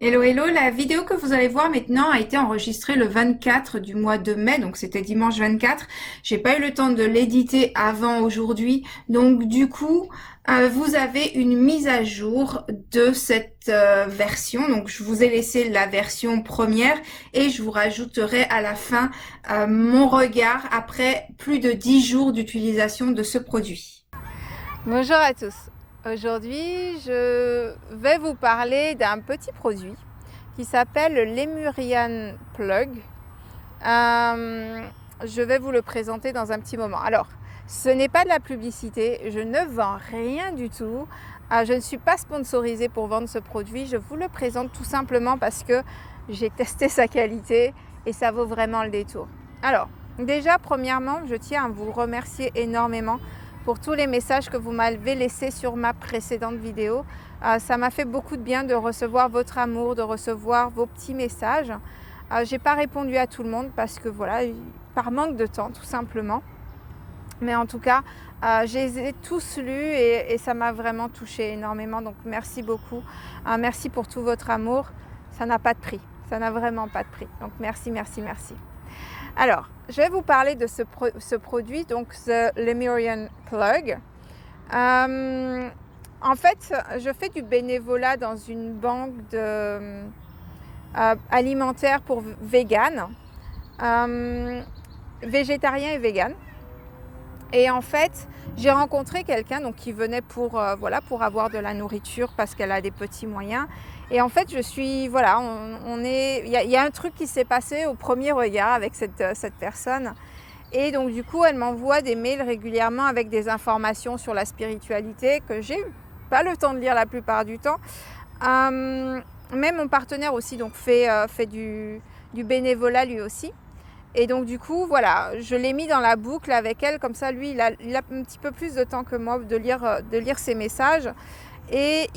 Hello, hello, la vidéo que vous allez voir maintenant a été enregistrée le 24 du mois de mai, donc c'était dimanche 24. J'ai pas eu le temps de l'éditer avant aujourd'hui, donc du coup, vous avez une mise à jour de cette version. Donc je vous ai laissé la version première et je vous rajouterai à la fin mon regard après plus de 10 jours d'utilisation de ce produit. Bonjour à tous. Aujourd'hui, je vais vous parler d'un petit produit qui s'appelle le Lemurian Plug. Je vais vous le présenter dans un petit moment. Alors, ce n'est pas de la publicité, je ne vends rien du tout. Je ne suis pas sponsorisée pour vendre ce produit. Je vous le présente tout simplement parce que j'ai testé sa qualité et ça vaut vraiment le détour. Alors, déjà, premièrement, je tiens à vous remercier énormément pour tous les messages que vous m'avez laissés sur ma précédente vidéo. Ça m'a fait beaucoup de bien de recevoir votre amour, de recevoir vos petits messages. J'ai pas répondu à tout le monde parce que voilà, par manque de temps tout simplement. Mais en tout cas, je les ai tous lus et ça m'a vraiment touché énormément. Donc merci beaucoup. Merci pour tout votre amour. Ça n'a pas de prix. Ça n'a vraiment pas de prix. Donc merci, merci, merci. Alors, je vais vous parler de ce produit, donc The Lemurian Plug. En fait, je fais du bénévolat dans une banque alimentaire pour vegan, végétarien et vegan. Et en fait, j'ai rencontré quelqu'un donc, qui venait pour avoir de la nourriture parce qu'elle a des petits moyens. Et en fait, il y a un truc qui s'est passé au premier regard avec cette personne. Et donc, du coup, elle m'envoie des mails régulièrement avec des informations sur la spiritualité que j'ai pas le temps de lire la plupart du temps. Mais mon partenaire aussi donc, fait du bénévolat lui aussi. Et donc du coup, voilà, je l'ai mis dans la boucle avec elle, comme ça lui, il a un petit peu plus de temps que moi de lire ses messages. Et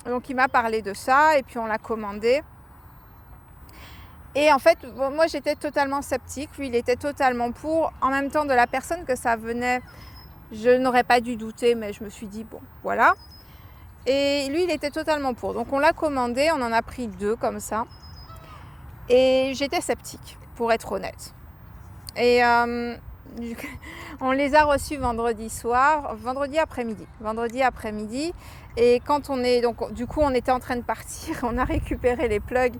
donc il m'a parlé de ça, et puis on l'a commandé. Et en fait, moi j'étais totalement sceptique, lui il était totalement pour. En même temps, de la personne que ça venait, je n'aurais pas dû douter, mais je me suis dit, bon, voilà. Et lui, il était totalement pour. Donc on l'a commandé, on en a pris 2 comme ça. Et j'étais sceptique, pour être honnête. Et on les a reçus vendredi après-midi. Et quand du coup, on était en train de partir, on a récupéré les plugs.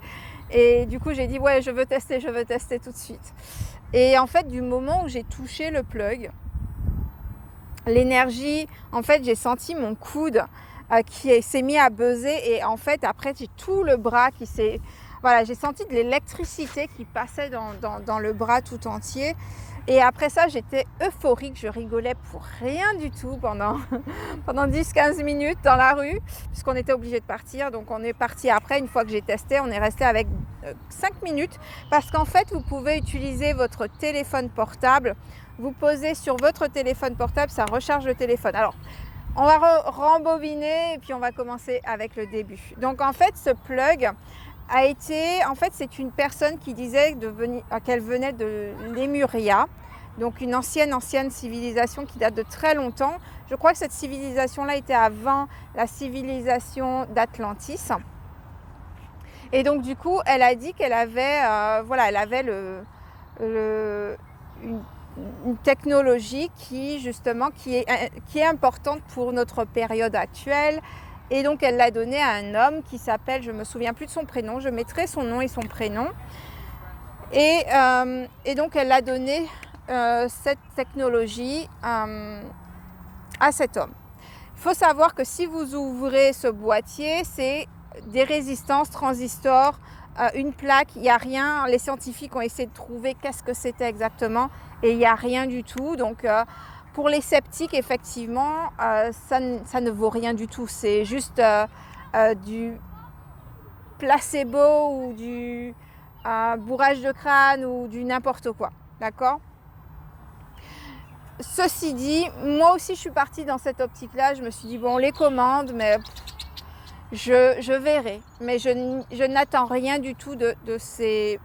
Et du coup, j'ai dit, ouais, je veux tester tout de suite. Et en fait, du moment où j'ai touché le plug, l'énergie, en fait, j'ai senti mon coude qui s'est mis à buzzer. Et en fait, après, j'ai tout le bras qui s'est... Voilà, j'ai senti de l'électricité qui passait dans le bras tout entier. Et après ça, j'étais euphorique, je rigolais pour rien du tout pendant 10-15 minutes dans la rue, puisqu'on était obligé de partir. Donc on est parti après, une fois que j'ai testé, on est resté avec 5 minutes. Parce qu'en fait, vous pouvez utiliser votre téléphone portable. Vous posez sur votre téléphone portable, ça recharge le téléphone. Alors, on va rembobiner et puis on va commencer avec le début. Donc en fait, ce plug... c'est une personne qui disait qu'elle venait de Lemuria, donc une ancienne civilisation qui date de très longtemps. Je crois que cette civilisation-là était avant la civilisation d'Atlantis. Et donc du coup, elle a dit qu'elle avait, une technologie qui est importante pour notre période actuelle. Et donc elle l'a donné à un homme qui s'appelle, je ne me souviens plus de son prénom, je mettrai son nom et son prénom. Et donc elle a donné cette technologie à cet homme. Il faut savoir que si vous ouvrez ce boîtier, c'est des résistances, transistors, une plaque, il n'y a rien. Les scientifiques ont essayé de trouver qu'est-ce que c'était exactement et il n'y a rien du tout. Donc pour les sceptiques, effectivement, ça ne vaut rien du tout. C'est juste du placebo ou du bourrage de crâne ou du n'importe quoi. D'accord ? Ceci dit, moi aussi je suis partie dans cette optique-là. Je me suis dit, bon, on les commande, mais je verrai. Mais je n'attends rien du tout de ces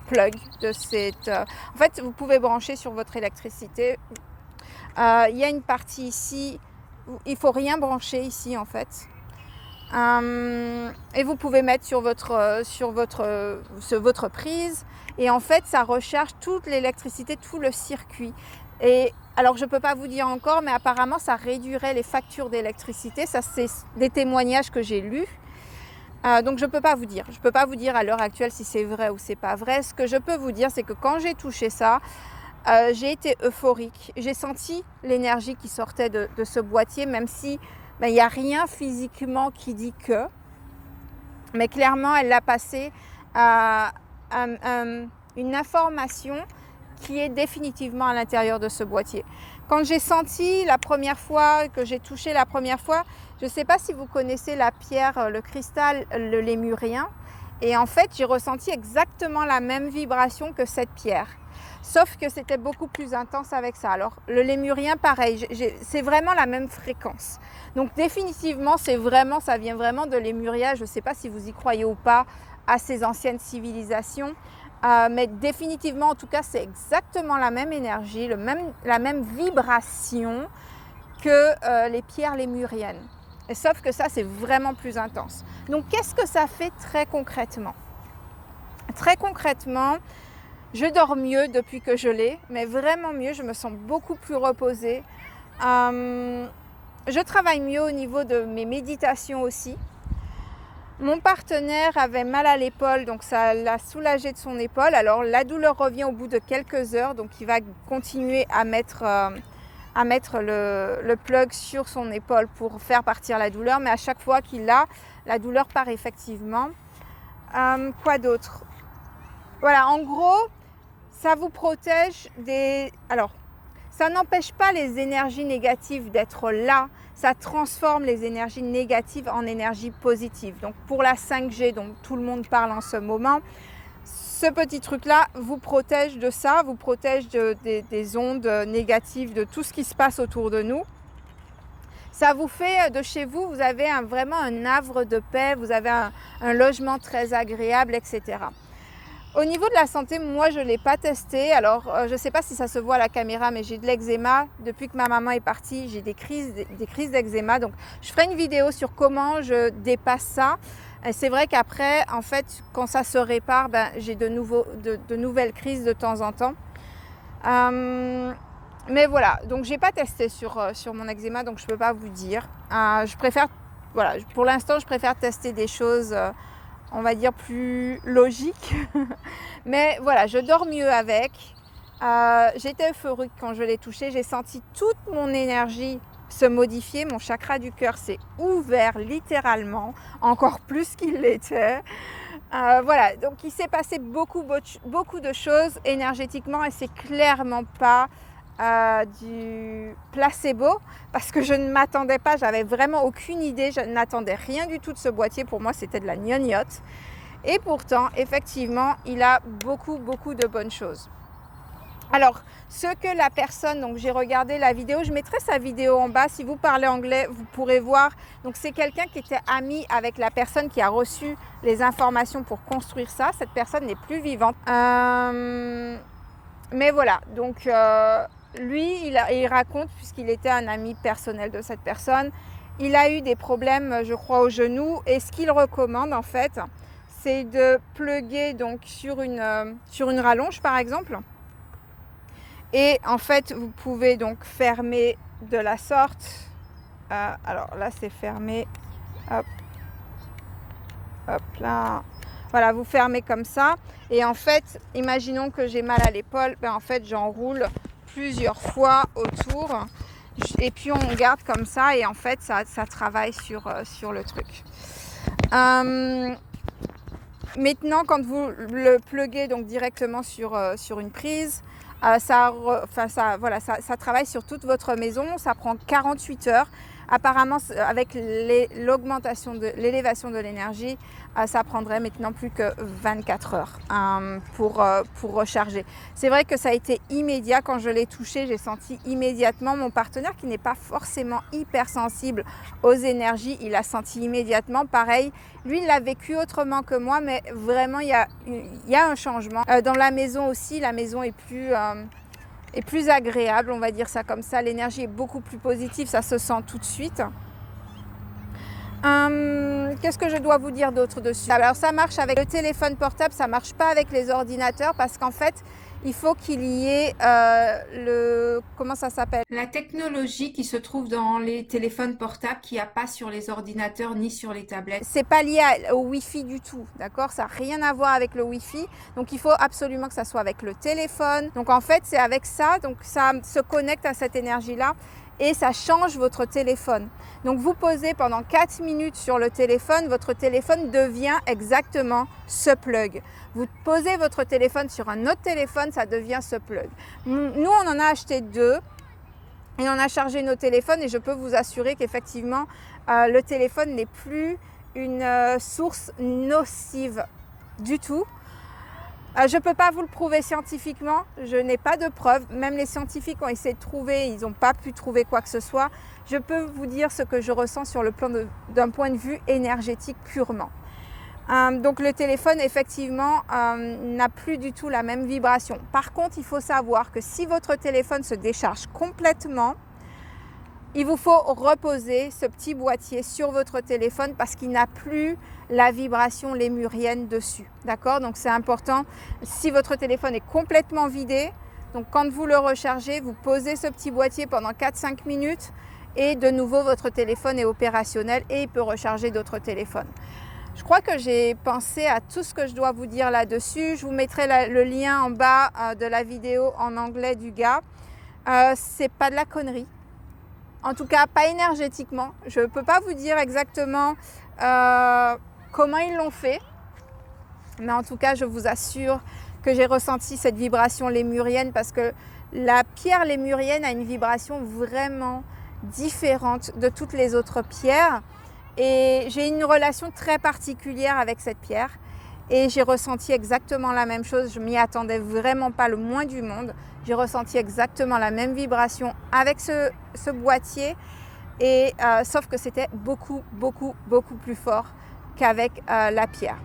plugs. En fait, vous pouvez brancher sur votre électricité. Il y a une partie ici, il ne faut rien brancher ici en fait. Et vous pouvez mettre sur votre prise. Et en fait, ça recharge toute l'électricité, tout le circuit. Et alors, je ne peux pas vous dire encore, mais apparemment, ça réduirait les factures d'électricité. Ça, c'est des témoignages que j'ai lus. Donc, je ne peux pas vous dire. Je ne peux pas vous dire à l'heure actuelle si c'est vrai ou c'est pas vrai. Ce que je peux vous dire, c'est que quand j'ai touché ça, j'ai été euphorique. J'ai senti l'énergie qui sortait de ce boîtier, même si il n'y a rien physiquement qui dit que. Mais clairement, elle l'a passé à une information qui est définitivement à l'intérieur de ce boîtier. Quand j'ai senti la première fois, que j'ai touché la première fois, je ne sais pas si vous connaissez la pierre, le cristal, le lémurien. Et en fait, j'ai ressenti exactement la même vibration que cette pierre. Sauf que c'était beaucoup plus intense avec ça. Alors, le lémurien, pareil, c'est vraiment la même fréquence. Donc, définitivement, ça vient vraiment de Lémuria. Je ne sais pas si vous y croyez ou pas à ces anciennes civilisations. Mais définitivement, en tout cas, c'est exactement la même énergie, la même vibration que les pierres lémuriennes. Et sauf que ça, c'est vraiment plus intense. Donc, qu'est-ce que ça fait très concrètement? Très concrètement, je dors mieux depuis que je l'ai, mais vraiment mieux. Je me sens beaucoup plus reposée. Je travaille mieux au niveau de mes méditations aussi. Mon partenaire avait mal à l'épaule, donc ça l'a soulagé de son épaule. Alors la douleur revient au bout de quelques heures, donc il va continuer à mettre le plug sur son épaule pour faire partir la douleur. Mais à chaque fois qu'il l'a, la douleur part effectivement. Quoi d'autre? Voilà, en gros, ça vous protège des... Alors, ça n'empêche pas les énergies négatives d'être là. Ça transforme les énergies négatives en énergie positive. Donc pour la 5G dont tout le monde parle en ce moment, ce petit truc-là vous protège de ça, vous protège des ondes négatives, de tout ce qui se passe autour de nous. Ça vous fait de chez vous, vous avez vraiment un havre de paix, vous avez un logement très agréable, etc. Au niveau de la santé, moi je ne l'ai pas testé. Alors je ne sais pas si ça se voit à la caméra, mais j'ai de l'eczéma. Depuis que ma maman est partie, j'ai des crises d'eczéma. Donc je ferai une vidéo sur comment je dépasse ça. Et c'est vrai qu'après, en fait, quand ça se répare, j'ai de nouvelles crises de temps en temps. Mais voilà, donc je n'ai pas testé sur mon eczéma, donc je ne peux pas vous dire. Je préfère, voilà, pour l'instant, je préfère tester des choses... on va dire plus logique. Mais voilà, je dors mieux avec. J'étais euphorique quand je l'ai touché. J'ai senti toute mon énergie se modifier. Mon chakra du cœur s'est ouvert littéralement, encore plus qu'il l'était. Voilà, donc il s'est passé beaucoup de choses énergétiquement et c'est clairement pas du placebo parce que je ne m'attendais pas, j'avais vraiment aucune idée, je n'attendais rien du tout de ce boîtier. Pour moi c'était de la gnognotte et pourtant effectivement il a beaucoup de bonnes choses. Alors ce que la personne, donc j'ai regardé la vidéo, je mettrai sa vidéo en bas, si vous parlez anglais vous pourrez voir. Donc c'est quelqu'un qui était ami avec la personne qui a reçu les informations pour construire ça. Cette personne n'est plus vivante, mais voilà, donc lui, il raconte, puisqu'il était un ami personnel de cette personne, il a eu des problèmes, je crois, au genou. Et ce qu'il recommande, en fait, c'est de plugger donc, sur une rallonge, par exemple. Et en fait, vous pouvez donc fermer de la sorte. Alors là, c'est fermé. Hop. Hop là. Voilà, vous fermez comme ça. Et en fait, imaginons que j'ai mal à l'épaule. En fait, j'enroule plusieurs fois autour et puis on garde comme ça et en fait ça travaille sur le truc. Maintenant quand vous le pluguez donc directement sur une prise, ça travaille sur toute votre maison. Ça prend 48 heures. Apparemment, avec l'augmentation de l'élévation de l'énergie, ça prendrait maintenant plus que 24 heures pour recharger. C'est vrai que ça a été immédiat. Quand je l'ai touché, j'ai senti immédiatement. Mon partenaire, qui n'est pas forcément hypersensible aux énergies, il a senti immédiatement. Pareil, lui, il l'a vécu autrement que moi, mais vraiment, il y a un changement. Dans la maison aussi, la maison est plus agréable, on va dire ça comme ça. L'énergie est beaucoup plus positive, ça se sent tout de suite. Qu'est-ce que je dois vous dire d'autre dessus? Alors ça marche avec le téléphone portable, ça marche pas avec les ordinateurs parce qu'en fait il faut qu'il y ait comment ça s'appelle? La technologie qui se trouve dans les téléphones portables qu'il n'y a pas sur les ordinateurs ni sur les tablettes. C'est pas lié au Wi-Fi du tout, d'accord? Ça n'a rien à voir avec le Wi-Fi. Donc il faut absolument que ça soit avec le téléphone. Donc en fait c'est avec ça, donc ça se connecte à cette énergie-là et ça change votre téléphone. Donc vous posez pendant 4 minutes sur le téléphone, votre téléphone devient exactement ce plug. Vous posez votre téléphone sur un autre téléphone, ça devient ce plug. Nous on en a acheté 2 et on a chargé nos téléphones et je peux vous assurer qu'effectivement le téléphone n'est plus une source nocive du tout. Je ne peux pas vous le prouver scientifiquement, je n'ai pas de preuves. Même les scientifiques ont essayé de trouver, ils n'ont pas pu trouver quoi que ce soit. Je peux vous dire ce que je ressens sur le plan d'un point de vue énergétique purement. Donc le téléphone effectivement n'a plus du tout la même vibration. Par contre, il faut savoir que si votre téléphone se décharge complètement, il vous faut reposer ce petit boîtier sur votre téléphone parce qu'il n'a plus la vibration lémurienne dessus. D'accord? Donc c'est important. Si votre téléphone est complètement vidé, donc quand vous le rechargez, vous posez ce petit boîtier pendant 4-5 minutes et de nouveau votre téléphone est opérationnel et il peut recharger d'autres téléphones. Je crois que j'ai pensé à tout ce que je dois vous dire là-dessus. Je vous mettrai le lien en bas de la vidéo en anglais du gars. C'est pas de la connerie. En tout cas, pas énergétiquement. Je ne peux pas vous dire exactement comment ils l'ont fait. Mais en tout cas, je vous assure que j'ai ressenti cette vibration lémurienne parce que la pierre lémurienne a une vibration vraiment différente de toutes les autres pierres. Et j'ai une relation très particulière avec cette pierre. Et j'ai ressenti exactement la même chose. Je m'y attendais vraiment pas le moins du monde. J'ai ressenti exactement la même vibration avec ce boîtier. Et sauf que c'était beaucoup plus fort qu'avec la pierre.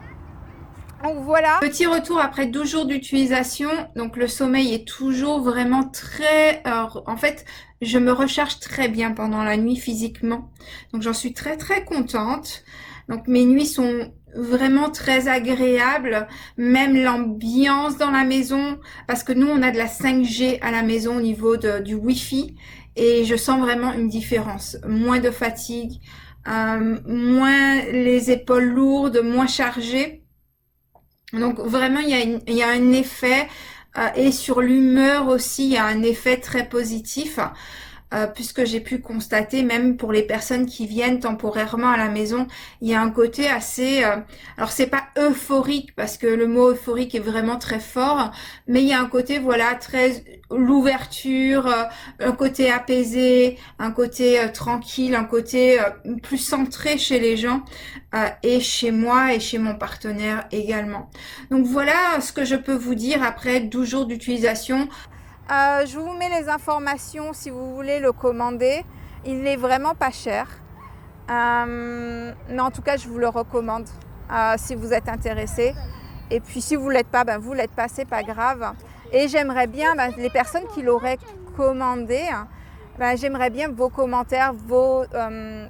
Donc voilà. Petit retour après 12 jours d'utilisation. Donc le sommeil est toujours vraiment très... en fait, je me recharge très bien pendant la nuit physiquement. Donc j'en suis très contente. Donc mes nuits sont vraiment très agréables. Même l'ambiance dans la maison. Parce que nous, on a de la 5G à la maison au niveau du Wi-Fi. Et je sens vraiment une différence. Moins de fatigue. Moins les épaules lourdes, moins chargées. Donc vraiment, il y a un effet, et sur l'humeur aussi, il y a un effet très positif, puisque j'ai pu constater, même pour les personnes qui viennent temporairement à la maison, il y a un côté assez... alors c'est pas euphorique, parce que le mot euphorique est vraiment très fort, mais il y a un côté, voilà, très... l'ouverture, un côté apaisé, un côté tranquille, un côté plus centré chez les gens, et chez moi et chez mon partenaire également. Donc voilà ce que je peux vous dire après 12 jours d'utilisation. Je vous mets les informations si vous voulez le commander. Il n'est vraiment pas cher. Mais en tout cas, je vous le recommande si vous êtes intéressé. Et puis si vous ne l'êtes pas, vous ne l'êtes pas, c'est pas grave. Et j'aimerais bien, les personnes qui l'auraient commandé, j'aimerais bien vos commentaires, vos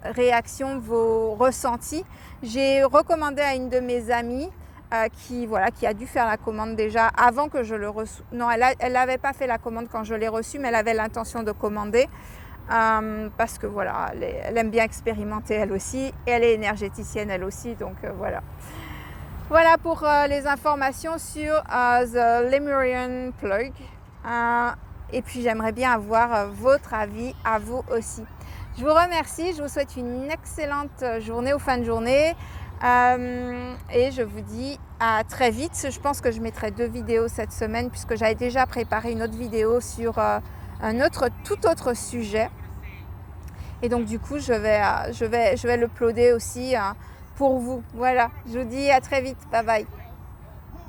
réactions, vos ressentis. J'ai recommandé à une de mes amies qui a dû faire la commande déjà avant que je le reçoive. Non, elle n'avait pas fait la commande quand je l'ai reçue, mais elle avait l'intention de commander parce que voilà, elle aime bien expérimenter elle aussi. Et elle est énergéticienne elle aussi, donc voilà. Voilà pour les informations sur The Lemurian Plug. Et puis j'aimerais bien avoir votre avis à vous aussi. Je vous remercie, je vous souhaite une excellente journée ou fin de journée. Et je vous dis à très vite. Je pense que je mettrai 2 vidéos cette semaine puisque j'avais déjà préparé une autre vidéo sur tout autre sujet. Et donc du coup, je vais l'uploader aussi pour vous. Voilà, je vous dis à très vite. Bye bye.